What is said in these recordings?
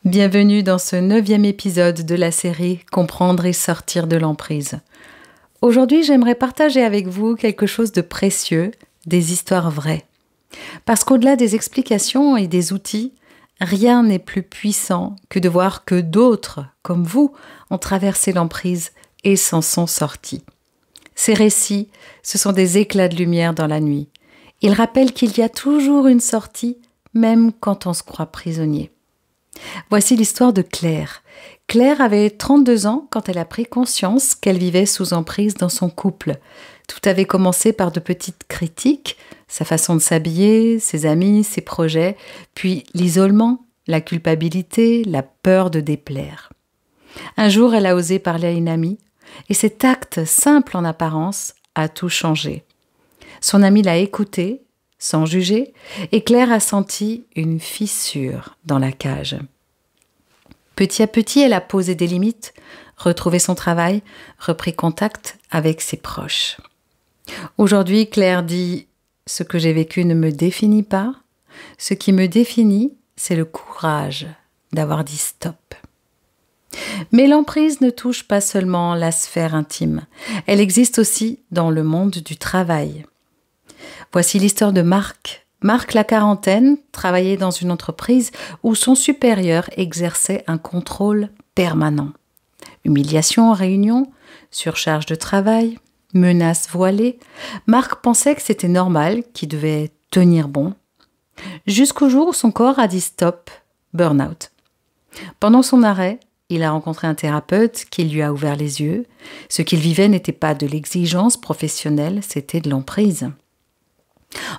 Bienvenue dans ce 9e épisode de la série « Comprendre et sortir de l'emprise ». Aujourd'hui, j'aimerais partager avec vous quelque chose de précieux, des histoires vraies. Parce qu'au-delà des explications et des outils, rien n'est plus puissant que de voir que d'autres, comme vous, ont traversé l'emprise et s'en sont sortis. Ces récits, ce sont des éclats de lumière dans la nuit. Ils rappellent qu'il y a toujours une sortie, même quand on se croit prisonnier. Voici l'histoire de Claire. Claire avait 32 ans quand elle a pris conscience qu'elle vivait sous emprise dans son couple. Tout avait commencé par de petites critiques, sa façon de s'habiller, ses amis, ses projets, puis l'isolement, la culpabilité, la peur de déplaire. Un jour, elle a osé parler à une amie, et cet acte simple en apparence a tout changé. Son amie l'a écoutée, sans juger, et Claire a senti une fissure dans la cage. Petit à petit, elle a posé des limites, retrouvé son travail, repris contact avec ses proches. Aujourd'hui, Claire dit « Ce que j'ai vécu ne me définit pas. Ce qui me définit, c'est le courage d'avoir dit stop. » Mais l'emprise ne touche pas seulement la sphère intime. Elle existe aussi dans le monde du travail. Voici l'histoire de Marc. Marc, la quarantaine, travaillait dans une entreprise où son supérieur exerçait un contrôle permanent. Humiliation en réunion, surcharge de travail, menaces voilées. Marc pensait que c'était normal, qu'il devait tenir bon. Jusqu'au jour où son corps a dit stop, burn-out. Pendant son arrêt, il a rencontré un thérapeute qui lui a ouvert les yeux. Ce qu'il vivait n'était pas de l'exigence professionnelle, c'était de l'emprise.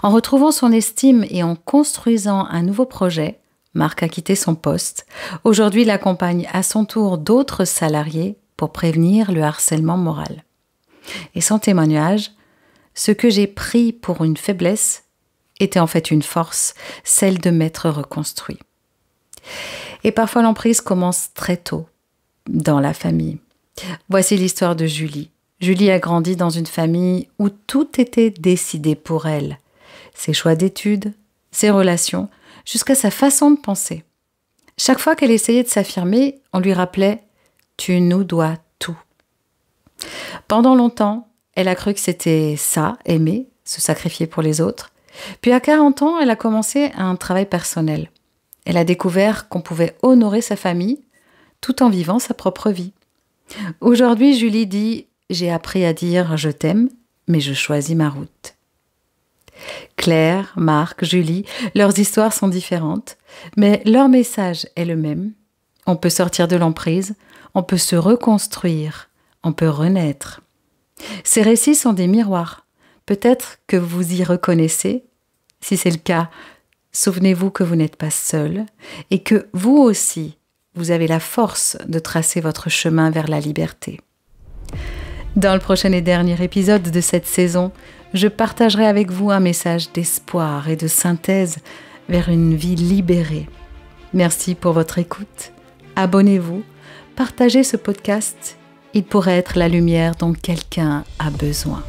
En retrouvant son estime et en construisant un nouveau projet, Marc a quitté son poste. Aujourd'hui, il accompagne à son tour d'autres salariés pour prévenir le harcèlement moral. Et son témoignage, ce que j'ai pris pour une faiblesse était en fait une force, celle de m'être reconstruit. Et parfois l'emprise commence très tôt, dans la famille. Voici l'histoire de Julie. Julie a grandi dans une famille où tout était décidé pour elle. Ses choix d'études, ses relations, jusqu'à sa façon de penser. Chaque fois qu'elle essayait de s'affirmer, on lui rappelait « Tu nous dois tout ». Pendant longtemps, elle a cru que c'était ça, aimer, se sacrifier pour les autres. Puis à 40 ans, elle a commencé un travail personnel. Elle a découvert qu'on pouvait honorer sa famille tout en vivant sa propre vie. Aujourd'hui, Julie dit « J'ai appris à dire je t'aime, mais je choisis ma route ». Claire, Marc, Julie, leurs histoires sont différentes, mais leur message est le même. On peut sortir de l'emprise, on peut se reconstruire, on peut renaître. Ces récits sont des miroirs. Peut-être que vous y reconnaissez. Si c'est le cas, souvenez-vous que vous n'êtes pas seul et que vous aussi, vous avez la force de tracer votre chemin vers la liberté. Dans le prochain et dernier épisode de cette saison, je partagerai avec vous un message d'espoir et de synthèse vers une vie libérée. Merci pour votre écoute. Abonnez-vous, partagez ce podcast. Il pourrait être la lumière dont quelqu'un a besoin.